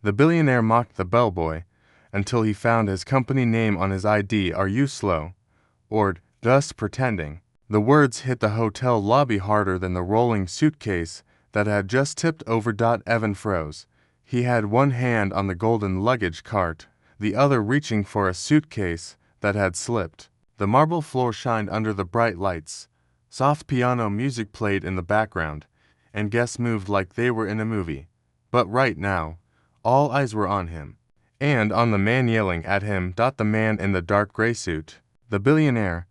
The billionaire mocked the bellboy until he found his company name on his ID. Are you slow? Or just pretending? The words hit the hotel lobby harder than the rolling suitcase that had just tipped over. Evan froze. He had one hand on the golden luggage cart, the other reaching for a suitcase that had slipped. The marble floor shined under the bright lights. Soft piano music played in the background, and guests moved like they were in a movie. But right now, all eyes were on him. And on the man yelling at him. The man in the dark gray suit. The billionaire.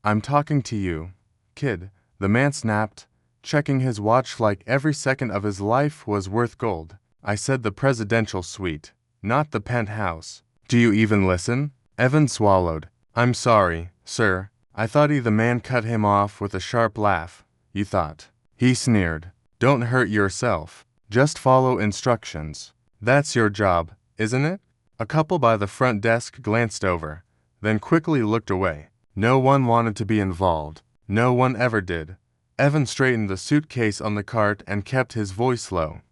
I'm talking to you, kid, the man snapped, checking his watch like every second of his life was worth gold. I said the presidential suite, not the penthouse. Do you even listen? Evan swallowed. I'm sorry, sir. I thought the man cut him off with a sharp laugh. You thought. He sneered. Don't hurt yourself. Just follow instructions. That's your job, isn't it? A couple by the front desk glanced over, then quickly looked away. No one wanted to be involved. No one ever did. Evan straightened the suitcase on the cart and kept his voice low.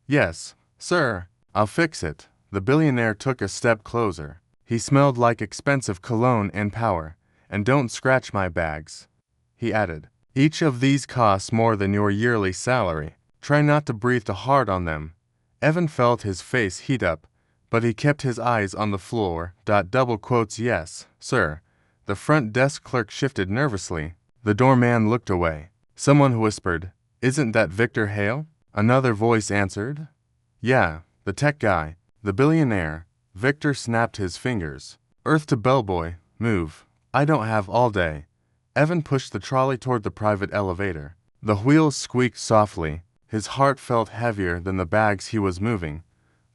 Yes, sir. I'll fix it. The billionaire took a step closer. He smelled like expensive cologne and power. And don't scratch my bags, he added. Each of these costs more than your yearly salary. Try not to breathe too hard on them. Evan felt his face heat up, but he kept his eyes on the floor. Double quotes. Yes, sir. The front desk clerk shifted nervously. The doorman looked away. Someone whispered, Isn't that Victor Hale? Another voice answered, Yeah, the tech guy. The billionaire. Victor snapped his fingers. Earth to bellboy, move. I don't have all day. Evan pushed the trolley toward the private elevator. The wheels squeaked softly. His heart felt heavier than the bags he was moving.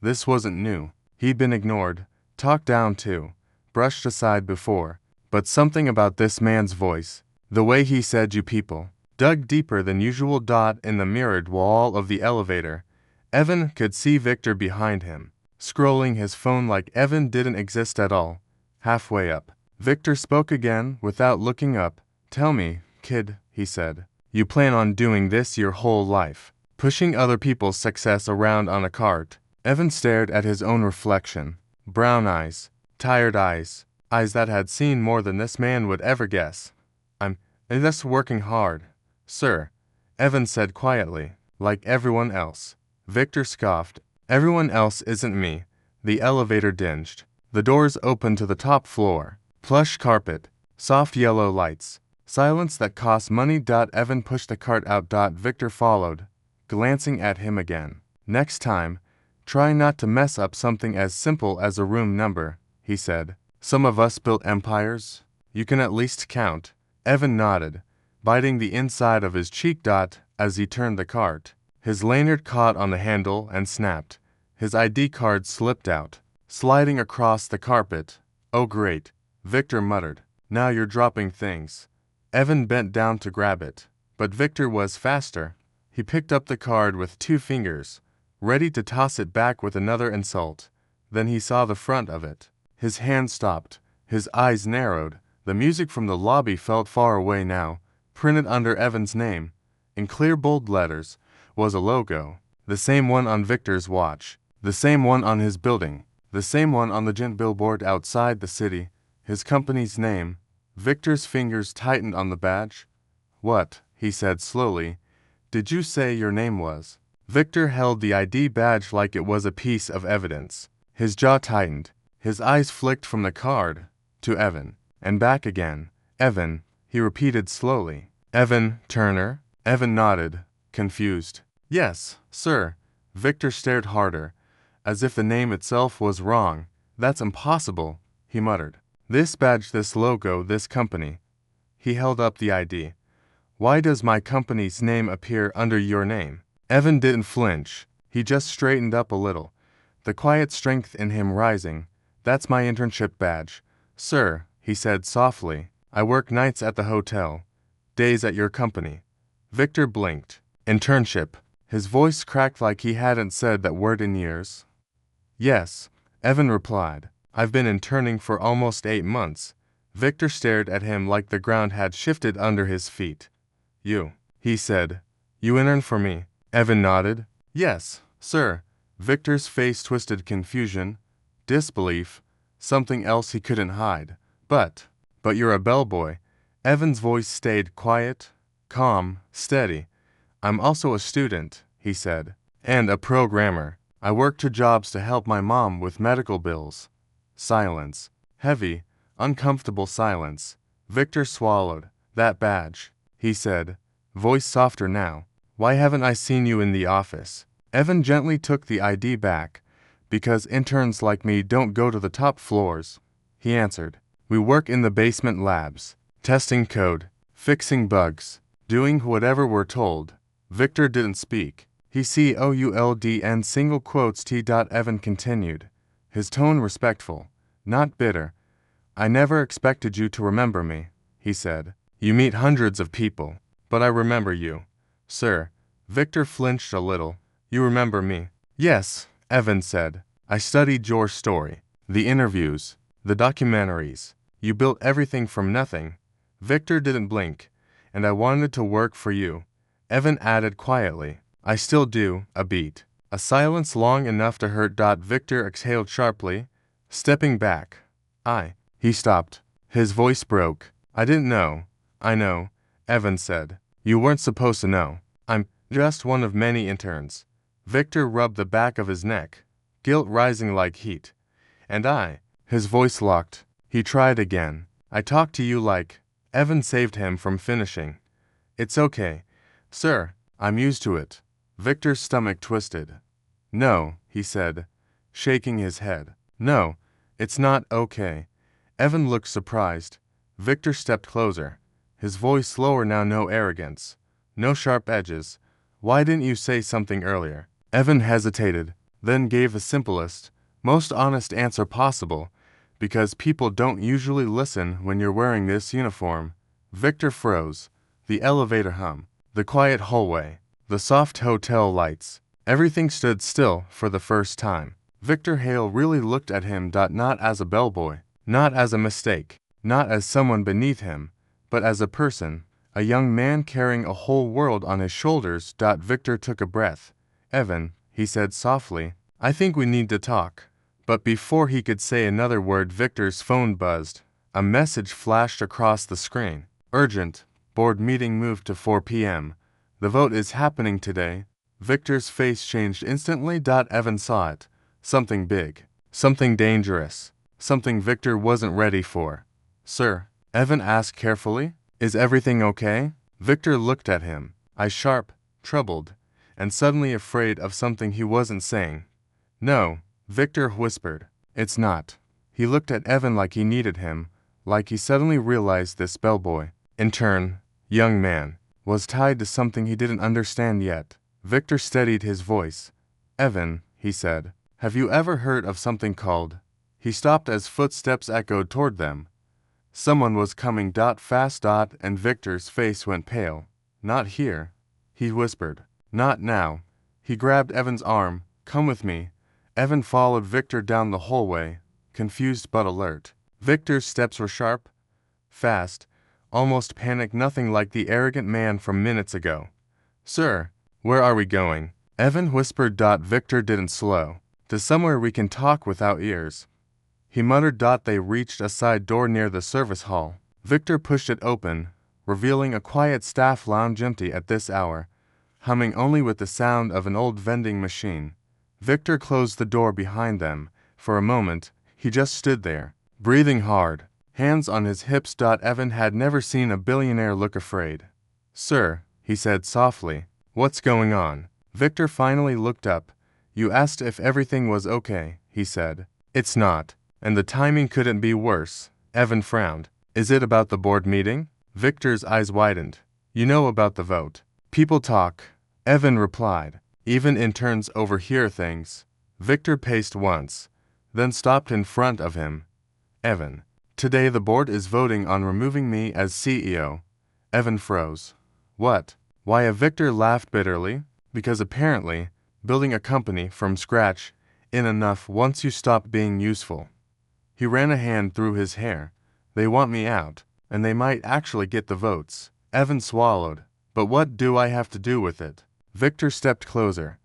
This wasn't new. He'd been ignored, talked down to, brushed aside before. But something about this man's voice, the way he said you people, dug deeper than usual. In the mirrored wall of the elevator, Evan could see Victor behind him, scrolling his phone like Evan didn't exist at all. Halfway up, Victor spoke again without looking up. Tell me, kid, he said, you plan on doing this your whole life, pushing other people's success around on a cart? Evan stared at his own reflection. Brown eyes, tired eyes, eyes that had seen more than this man would ever guess. I'm just working hard, sir, Evan said quietly, like everyone else. Victor scoffed. Everyone else isn't me. The elevator dinged. The doors opened to the top floor. Plush carpet, soft yellow lights, silence that cost money. Evan pushed the cart out. Victor followed, glancing at him again. Next time, try not to mess up something as simple as a room number, he said. Some of us built empires. You can at least count. Evan nodded, biting the inside of his cheek. As he turned the cart, his lanyard caught on the handle and snapped. His ID card slipped out, sliding across the carpet. Oh great, Victor muttered. Now you're dropping things. Evan bent down to grab it, but Victor was faster. He picked up the card with 2 fingers, ready to toss it back with another insult. Then he saw the front of it. His hand stopped. His eyes narrowed. The music from the lobby felt far away now. Printed under Evan's name, in clear bold letters, was a logo. The same one on Victor's watch. The same one on his building. The same one on the giant billboard outside the city. His company's name. Victor's fingers tightened on the badge. What, he said slowly, did you say your name was? Victor held the ID badge like it was a piece of evidence. His jaw tightened. His eyes flicked from the card to Evan, and back again. Evan, he repeated slowly. Evan Turner? Evan nodded, confused. Yes, sir. Victor stared harder, as if the name itself was wrong. That's impossible, he muttered. This badge, this logo, this company. He held up the ID. Why does my company's name appear under your name? Evan didn't flinch. He just straightened up a little, the quiet strength in him rising. That's my internship badge. Sir, he said softly, I work nights at the hotel, days at your company. Victor blinked. Internship. His voice cracked like he hadn't said that word in years. Yes, Evan replied. I've been interning for almost 8 months. Victor stared at him like the ground had shifted under his feet. You, he said. You intern for me? Evan nodded. Yes, sir. Victor's face twisted confusion, disbelief, something else he couldn't hide. But you're a bellboy. Evan's voice stayed quiet, calm, steady. I'm also a student, he said, and a programmer. I work 2 jobs to help my mom with medical bills. Silence. Heavy, uncomfortable silence. Victor swallowed. That badge, he said, voice softer now. Why haven't I seen you in the office? Evan gently took the ID back. Because interns like me don't go to the top floors, he answered. We work in the basement labs, testing code, fixing bugs, doing whatever we're told. Victor didn't speak. He could single quotes T. Evan continued, his tone respectful, not bitter. I never expected you to remember me, he said. You meet hundreds of people, but I remember you. Sir. Victor flinched a little. You remember me? Yes, Evan said. I studied your story, the interviews, the documentaries. You built everything from nothing. Victor didn't blink. And I wanted to work for you. Evan added quietly. I still do, a beat. A silence long enough to hurt. Victor exhaled sharply, stepping back. He stopped. His voice broke. I didn't know. I know, Evan said. You weren't supposed to know. I'm just one of many interns. Victor rubbed the back of his neck, guilt rising like heat. And his voice locked. He tried again. I talked to you like. Evan saved him from finishing. It's okay, sir, I'm used to it. Victor's stomach twisted. No, he said, shaking his head. No, it's not okay. Evan looked surprised. Victor stepped closer. His voice slower now, no arrogance, no sharp edges. Why didn't you say something earlier? Evan hesitated, then gave the simplest, most honest answer possible. Because people don't usually listen when you're wearing this uniform. Victor froze. The elevator hum, the quiet hallway, the soft hotel lights. Everything stood still for the first time. Victor Hale really looked at him. Not as a bellboy, not as a mistake, not as someone beneath him, but as a person, a young man carrying a whole world on his shoulders. Victor took a breath. Evan, he said softly, I think we need to talk. But before he could say another word, Victor's phone buzzed. A message flashed across the screen. Urgent. Board meeting moved to 4 p.m. The vote is happening today. Victor's face changed instantly. Evan saw it. Something big. Something dangerous. Something Victor wasn't ready for. Sir, Evan asked carefully, is everything okay? Victor looked at him, eyes sharp, troubled, and suddenly afraid of something he wasn't saying. No, Victor whispered. It's not. He looked at Evan like he needed him, like he suddenly realized this bellboy, intern, young man, was tied to something he didn't understand yet. Victor steadied his voice. Evan, he said, have you ever heard of something called... He stopped as footsteps echoed toward them. Someone was coming. Fast. And Victor's face went pale. Not here, he whispered. Not now. He grabbed Evan's arm. Come with me. Evan followed Victor down the hallway, confused but alert. Victor's steps were sharp, fast, almost panicked, nothing like the arrogant man from minutes ago. Sir, where are we going? Evan whispered. Victor didn't slow. To somewhere we can talk without ears. He muttered. They reached a side door near the service hall. Victor pushed it open, revealing a quiet staff lounge empty at this hour, humming only with the sound of an old vending machine. Victor closed the door behind them. For a moment, he just stood there, breathing hard, hands on his hips. Evan had never seen a billionaire look afraid. Sir, he said softly, what's going on? Victor finally looked up. You asked if everything was okay, he said. It's not. And the timing couldn't be worse. Evan frowned. Is it about the board meeting? Victor's eyes widened. You know about the vote. People talk. Evan replied. Even interns overhear things. Victor paced once, then stopped in front of him. Evan, today the board is voting on removing me as CEO. Evan froze. What? Why? Victor laughed bitterly. Because apparently, building a company from scratch isn't enough once you stop being useful. He ran a hand through his hair. They want me out, and they might actually get the votes. Evan swallowed. But what do I have to do with it? Victor stepped closer,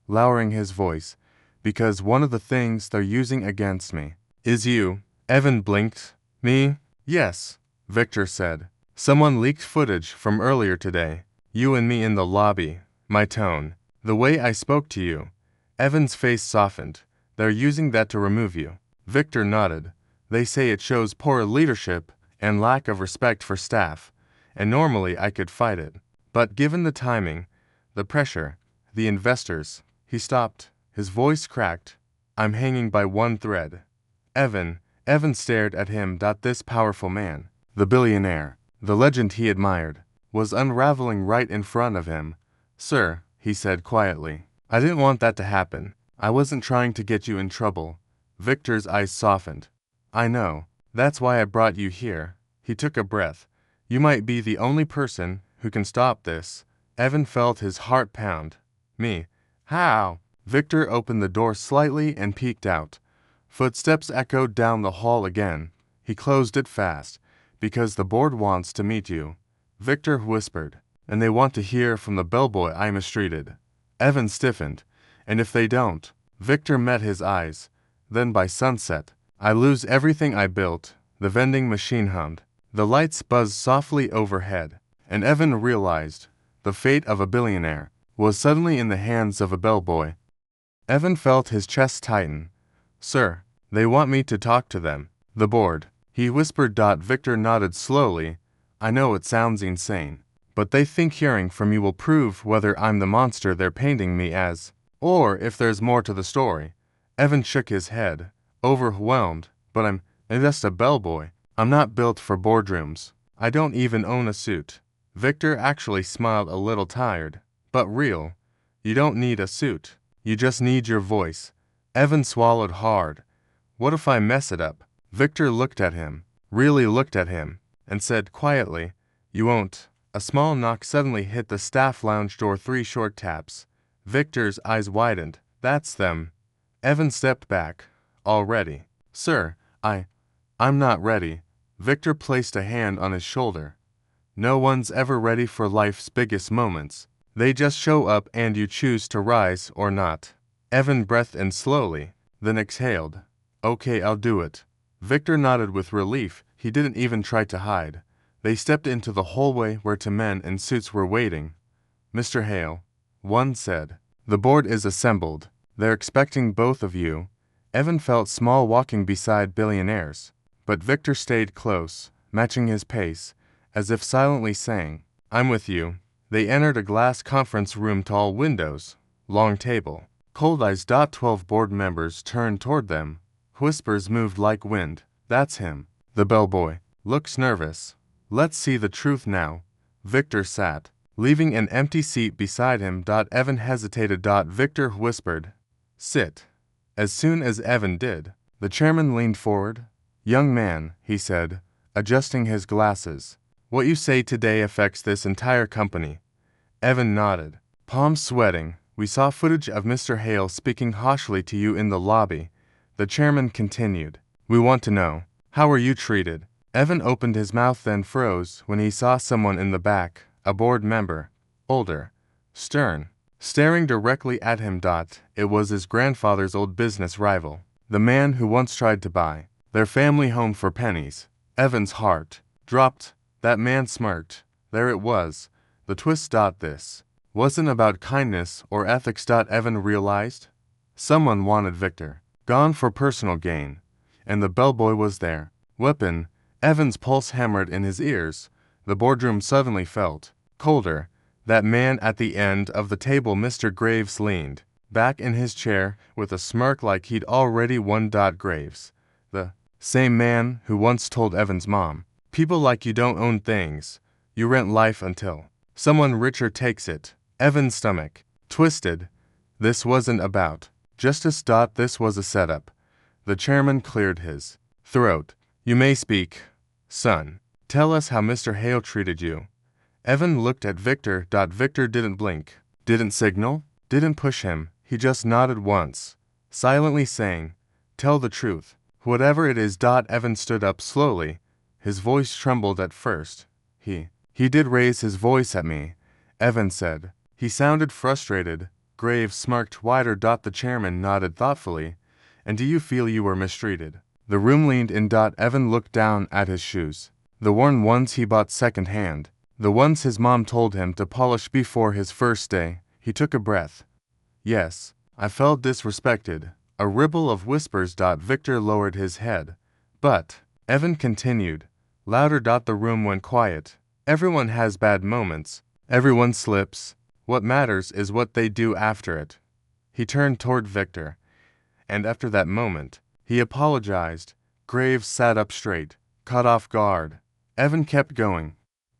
lowering his voice. because one of the things they're using against me is you. Evan blinked. Me? Yes, Victor said. Someone leaked footage from earlier today. You and me in the lobby. My tone. The way I spoke to you. Evan's face softened. They're using that to remove you. Victor nodded. They say it shows poor leadership and lack of respect for staff, and normally I could fight it. But given the timing, the pressure, the investors, he stopped. His voice cracked. I'm hanging by one thread. Evan stared at him. This powerful man, the billionaire, the legend he admired, was unraveling right in front of him. Sir, he said quietly, I didn't want that to happen. I wasn't trying to get you in trouble. Victor's eyes softened. I know. That's why I brought you here. He took a breath. You might be the only person who can stop this. Evan felt his heart pound. Me? How? Victor opened the door slightly and peeked out. Footsteps echoed down the hall again. He closed it fast. Because the board wants to meet you. Victor whispered. And they want to hear from the bellboy I mistreated. Evan stiffened. And if they don't? Victor met his eyes. Then by sunset, I lose everything I built. The vending machine hummed. The lights buzzed softly overhead. And Evan realized the fate of a billionaire was suddenly in the hands of a bellboy. Evan felt his chest tighten. Sir, they want me to talk to them. The board. He whispered. Victor nodded slowly. I know it sounds insane, but they think hearing from you will prove whether I'm the monster they're painting me as, or if there's more to the story. Evan shook his head, overwhelmed. But I'm just a bellboy. I'm not built for boardrooms. I don't even own a suit. Victor actually smiled a little tired, but real. You don't need a suit. You just need your voice. Evan swallowed hard. What if I mess it up? Victor looked at him, really looked at him, and said quietly, You won't. A small knock suddenly hit the staff lounge door. 3 short taps. Victor's eyes widened. That's them. Evan stepped back. Already. Sir, I'm not ready. Victor placed a hand on his shoulder. No one's ever ready for life's biggest moments. They just show up and you choose to rise or not. Evan breathed in slowly, then exhaled. Okay, I'll do it. Victor nodded with relief. He didn't even try to hide. They stepped into the hallway where 2 men in suits were waiting. Mr. Hale, one said. The board is assembled. They're expecting both of you. Evan felt small walking beside billionaires, but Victor stayed close, matching his pace, as if silently saying, I'm with you. They entered a glass conference room. Tall windows, long table, cold eyes. 12 board members turned toward them. Whispers moved like wind. That's him. The bellboy. Looks nervous. Let's see the truth now. Victor sat, leaving an empty seat beside him. Evan hesitated. Victor whispered, Sit. As soon as Evan did, the chairman leaned forward. Young man, he said, adjusting his glasses. What you say today affects this entire company. Evan nodded, palms sweating. We saw footage of Mr. Hale speaking harshly to you in the lobby. The chairman continued. We want to know, how were you treated? Evan opened his mouth then froze when he saw someone in the back, a board member, older, stern, staring directly at him. It was his grandfather's old business rival, the man who once tried to buy their family home for pennies. Evan's heart dropped. That man smirked. There it was. The twist. This wasn't about kindness or ethics. Evan realized. Someone wanted Victor gone for personal gain, and the bellboy was their weapon. Evan's pulse hammered in his ears. The boardroom suddenly felt colder. That man at the end of the table, Mr. Graves, leaned back in his chair with a smirk like he'd already won. Graves, the same man who once told Evan's mom, people like you don't own things, you rent life until someone richer takes it. Evan's stomach twisted. This wasn't about justice. This was a setup. The chairman cleared his throat. You may speak, son. Tell us how Mr. Hale treated you. Evan looked at Victor. Victor didn't blink, didn't signal, didn't push him. He just nodded once, silently saying, Tell the truth, whatever it is. Evan stood up slowly. His voice trembled at first. He did raise his voice at me, Evan said. He sounded frustrated, Graves smirked wider. The chairman nodded thoughtfully. And do you feel you were mistreated? The room leaned in. Evan looked down at his shoes. The worn ones he bought second-hand. The ones his mom told him to polish before his first day. He took a breath. Yes, I felt disrespected. A ripple of whispers. Victor lowered his head. But, Evan continued, louder. The room went quiet. Everyone has bad moments. Everyone slips. What matters is what they do after it. He turned toward Victor. And after that moment, he apologized. Graves sat up straight, caught off guard. Evan kept going.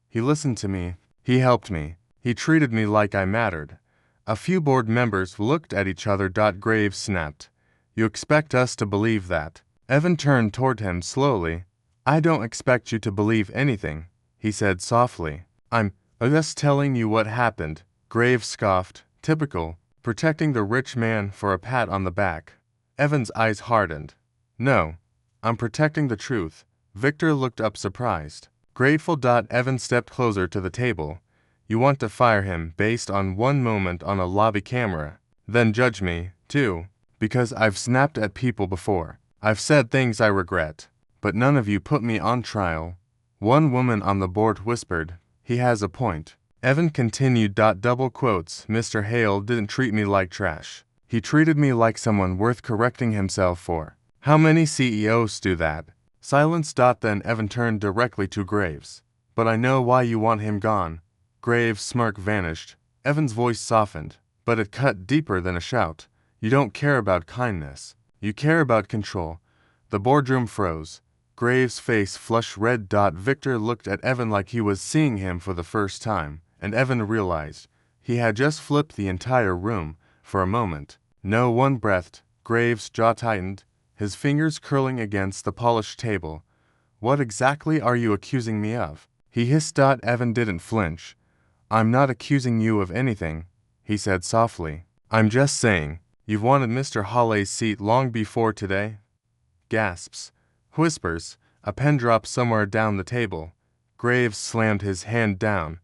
He listened to me. He helped me. He treated me like I mattered. A few board members looked at each other. Graves snapped. You expect us to believe that? Evan turned toward him slowly. I don't expect you to believe anything, he said softly. I'm just telling you what happened. Graves scoffed. Typical. Protecting the rich man for a pat on the back. Evan's eyes hardened. No, I'm protecting the truth. Victor looked up surprised. Grateful. Evan stepped closer to the table. You want to fire him based on one moment on a lobby camera. Then judge me, too. Because I've snapped at people before. I've said things I regret. But none of you put me on trial. One woman on the board whispered. He has a point. Evan continued. Double quotes. Mr. Hale didn't treat me like trash. He treated me like someone worth correcting himself for. How many CEOs do that? Silence. Then Evan turned directly to Graves. But I know why you want him gone. Graves' smirk vanished. Evan's voice softened, but it cut deeper than a shout. You don't care about kindness. You care about control. The boardroom froze. Graves' face flushed red. Victor looked at Evan like he was seeing him for the first time, and Evan realized he had just flipped the entire room. For a moment, no one breathed. Graves' jaw tightened, his fingers curling against the polished table. What exactly are you accusing me of? He hissed. Evan didn't flinch. I'm not accusing you of anything, he said softly. I'm just saying, you've wanted Mr. Hawley's seat long before today. Gasps. Whispers. A pen dropped somewhere down the table. Graves slammed his hand down.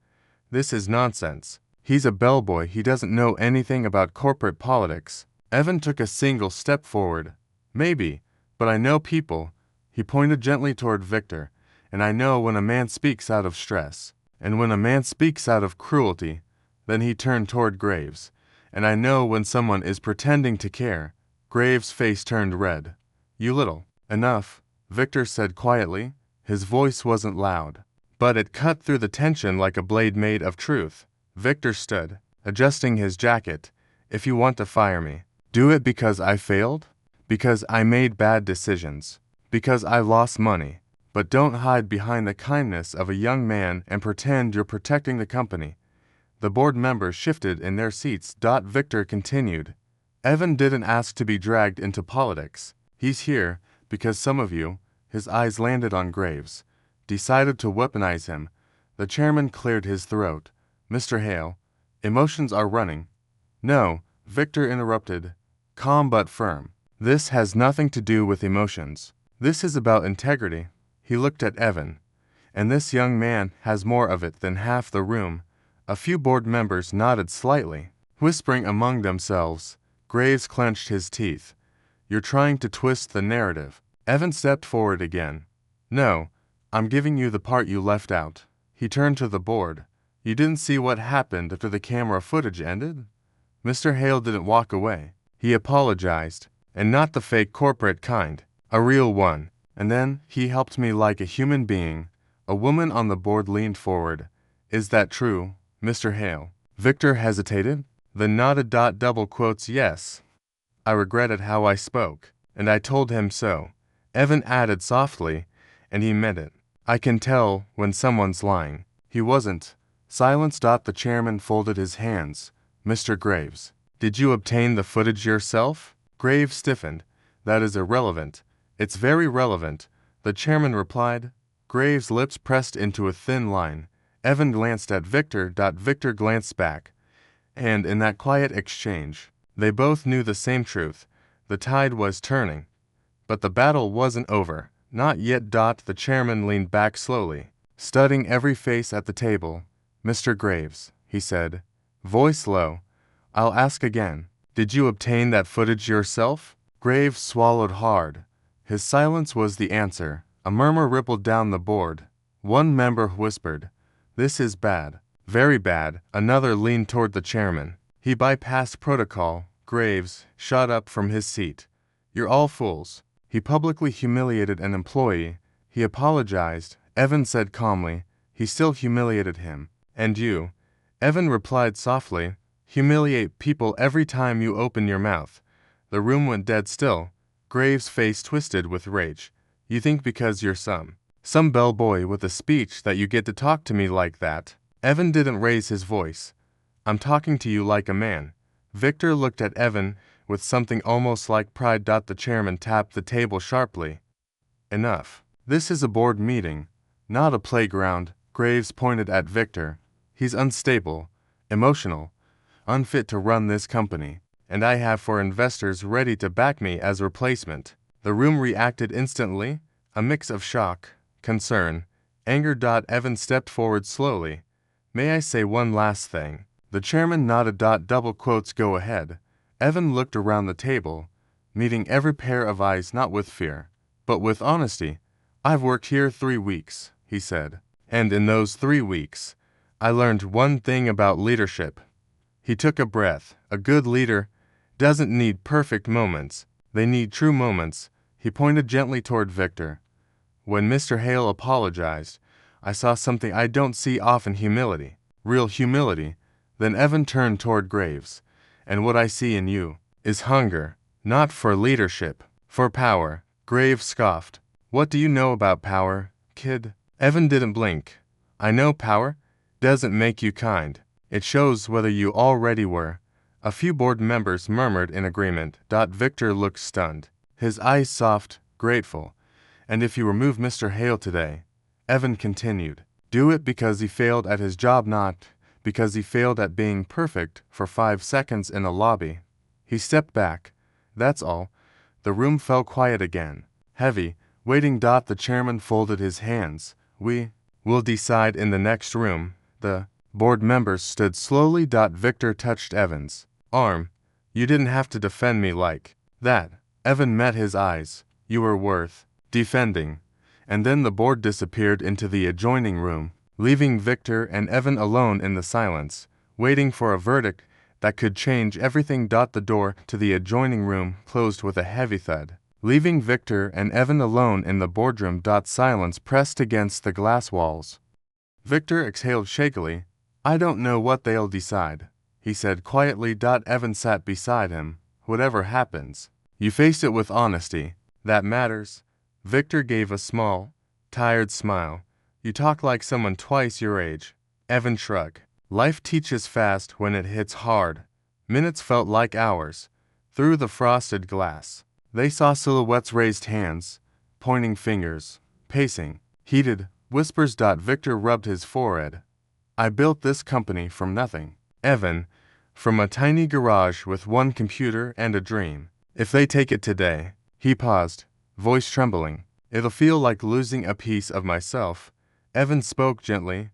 This is nonsense. He's a bellboy. He doesn't know anything about corporate politics. Evan took a single step forward. Maybe, but I know people. He pointed gently toward Victor. And I know when a man speaks out of stress. And when a man speaks out of cruelty. Then he turned toward Graves. And I know when someone is pretending to care. Graves' face turned red. You little. Enough, Victor said quietly. His voice wasn't loud, but it cut through the tension like a blade made of truth. Victor stood, adjusting his jacket. If you want to fire me, do it because I failed? Because I made bad decisions? Because I lost money? But don't hide behind the kindness of a young man and pretend you're protecting the company. The board members shifted in their seats. Victor continued. Evan didn't ask to be dragged into politics. He's here because some of you, his eyes landed on Graves, decided to weaponize him. The chairman cleared his throat. Mr. Hale, emotions are running. No, Victor interrupted, calm but firm. This has nothing to do with emotions. This is about integrity. He looked at Evan. And this young man has more of it than half the room. A few board members nodded slightly, whispering among themselves. Graves clenched his teeth. You're trying to twist the narrative. Evan stepped forward again. No, I'm giving you the part you left out. He turned to the board. You didn't see what happened after the camera footage ended? Mr. Hale didn't walk away. He apologized, and not the fake corporate kind, a real one. And then he helped me like a human being. A woman on the board leaned forward. Is that true, Mr. Hale? Victor hesitated, then nodded. Double quotes. Yes. I regretted how I spoke, and I told him so. Evan added softly, and he meant it. I can tell when someone's lying. He wasn't. Silence. The chairman folded his hands. Mr. Graves, did you obtain the footage yourself? Graves stiffened. That is irrelevant. It's very relevant, the chairman replied. Graves' lips pressed into a thin line. Evan glanced at Victor. Victor glanced back. And in that quiet exchange, they both knew the same truth. The tide was turning. But the battle wasn't over. Not yet. The chairman leaned back slowly, studying every face at the table. Mr. Graves, he said, voice low, I'll ask again. Did you obtain that footage yourself? Graves swallowed hard. His silence was the answer. A murmur rippled down the board. One member whispered, "This is bad. Very bad." Another leaned toward the chairman. He bypassed protocol. Graves shot up from his seat. "You're all fools." He publicly humiliated an employee. He apologized. Evan said calmly. He still humiliated him. "And you," Evan replied softly, "humiliate people every time you open your mouth." The room went dead still. Graves' face twisted with rage. "You think because you're some bellboy with a speech that you get to talk to me like that?" Evan didn't raise his voice. "I'm talking to you like a man." Victor looked at Evan with something almost like pride. The chairman tapped the table sharply. "Enough. This is a board meeting, not a playground." Graves pointed at Victor. "He's unstable, emotional, unfit to run this company, and I have 4 investors ready to back me as replacement." The room reacted instantly, a mix of shock, concern, anger. Evan stepped forward slowly. "May I say one last thing?" The chairman nodded. Double quotes, "Go ahead." Evan looked around the table, meeting every pair of eyes, not with fear, but with honesty. "I've worked here 3 weeks," he said, "and in those 3 weeks, I learned one thing about leadership." He took a breath. "A good leader doesn't need perfect moments. They need true moments." He pointed gently toward Victor. "When Mr. Hale apologized, I saw something I don't see often: humility. Real humility." Then Evan turned toward Graves. "And what I see in you is hunger, not for leadership, for power." Graves scoffed. "What do you know about power, kid?" Evan didn't blink. "I know power doesn't make you kind. It shows whether you already were." A few board members murmured in agreement. Victor looked stunned, his eyes soft, grateful. "And if you remove Mr. Hale today," Evan continued, "do it because he failed at his job, not because he failed at being perfect for 5 seconds in a lobby." He stepped back. "That's all." The room fell quiet again, heavy, waiting. The chairman folded his hands. "We'll decide in the next room." The board members stood slowly. Victor touched Evan's arm. "You didn't have to defend me like that." Evan met his eyes. "You were worth defending." And then the board disappeared into the adjoining room, leaving Victor and Evan alone in the silence, waiting for a verdict that could change everything. The door to the adjoining room closed with a heavy thud, leaving Victor and Evan alone in the boardroom. Silence pressed against the glass walls. Victor exhaled shakily. "I don't know what they'll decide," he said quietly. Evan sat beside him. "Whatever happens, you face it with honesty. That matters." Victor gave a small, tired smile. "You talk like someone twice your age." Evan shrugged. "Life teaches fast when it hits hard." Minutes felt like hours. Through the frosted glass, they saw silhouettes, raised hands, pointing fingers, pacing, heated whispers. Victor rubbed his forehead. "I built this company from nothing. Evan, from a tiny garage with 1 computer and a dream. If they take it today," he paused, voice trembling, "it'll feel like losing a piece of myself." Evan spoke gently.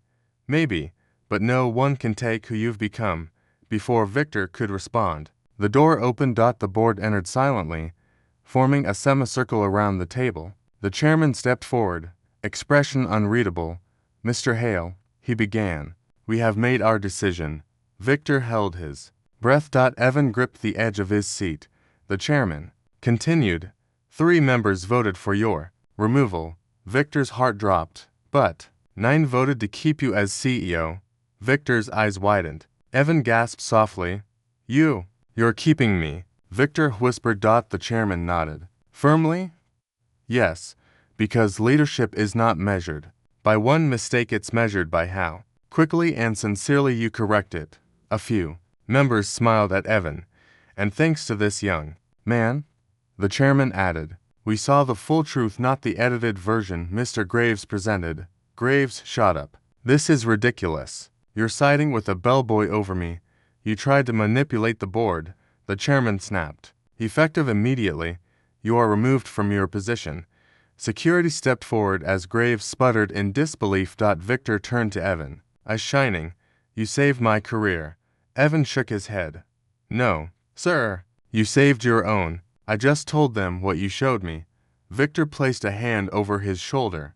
"Maybe, but no one can take who you've become." Before Victor could respond, the door opened. The board entered silently, forming a semicircle around the table. The chairman stepped forward, expression unreadable. "Mr. Hale," he began, "we have made our decision." Victor held his breath. Evan gripped the edge of his seat. The chairman continued, "3 members voted for your removal." Victor's heart dropped. "But 9 voted to keep you as CEO." Victor's eyes widened. Evan gasped softly, You're keeping me." Victor whispered. The chairman nodded. "Firmly?" "Yes, because leadership is not measured by one mistake, it's measured by how quickly and sincerely you correct it." A few members smiled at Evan. "And thanks to this young man," the chairman added, "we saw the full truth, not the edited version Mr. Graves presented." Graves shot up. "This is ridiculous. You're siding with a bellboy over me. You tried to manipulate the board." The chairman snapped. "Effective immediately. You are removed from your position." Security stepped forward as Graves sputtered in disbelief. Victor turned to Evan. "Eyes shining. You saved my career." Evan shook his head. No, sir. You saved your own. I just told them what you showed me. Victor placed a hand over his shoulder.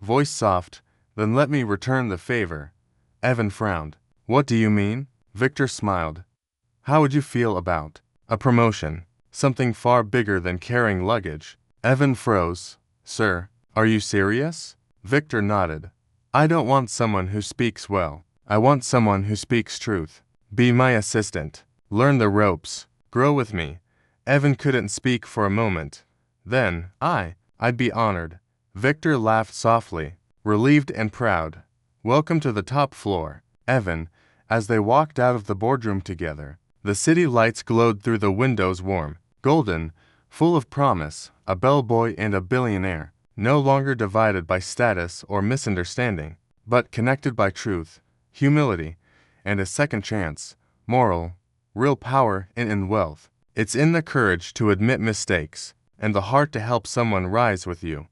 Voice soft, then let me return the favor. Evan frowned. What do you mean? Victor smiled. How would you feel about a promotion? Something far bigger than carrying luggage. Evan froze. Sir, are you serious? Victor nodded. I don't want someone who speaks well. I want someone who speaks truth. Be my assistant. Learn the ropes. Grow with me. Evan couldn't speak for a moment. Then, I'd be honored. Victor laughed softly, relieved and proud. Welcome to the top floor, Evan, as they walked out of the boardroom together. The city lights glowed through the windows warm, golden, full of promise, a bellboy and a billionaire, no longer divided by status or misunderstanding, but connected by truth, humility, and a second chance, moral, real power in wealth. It's in the courage to admit mistakes, and the heart to help someone rise with you.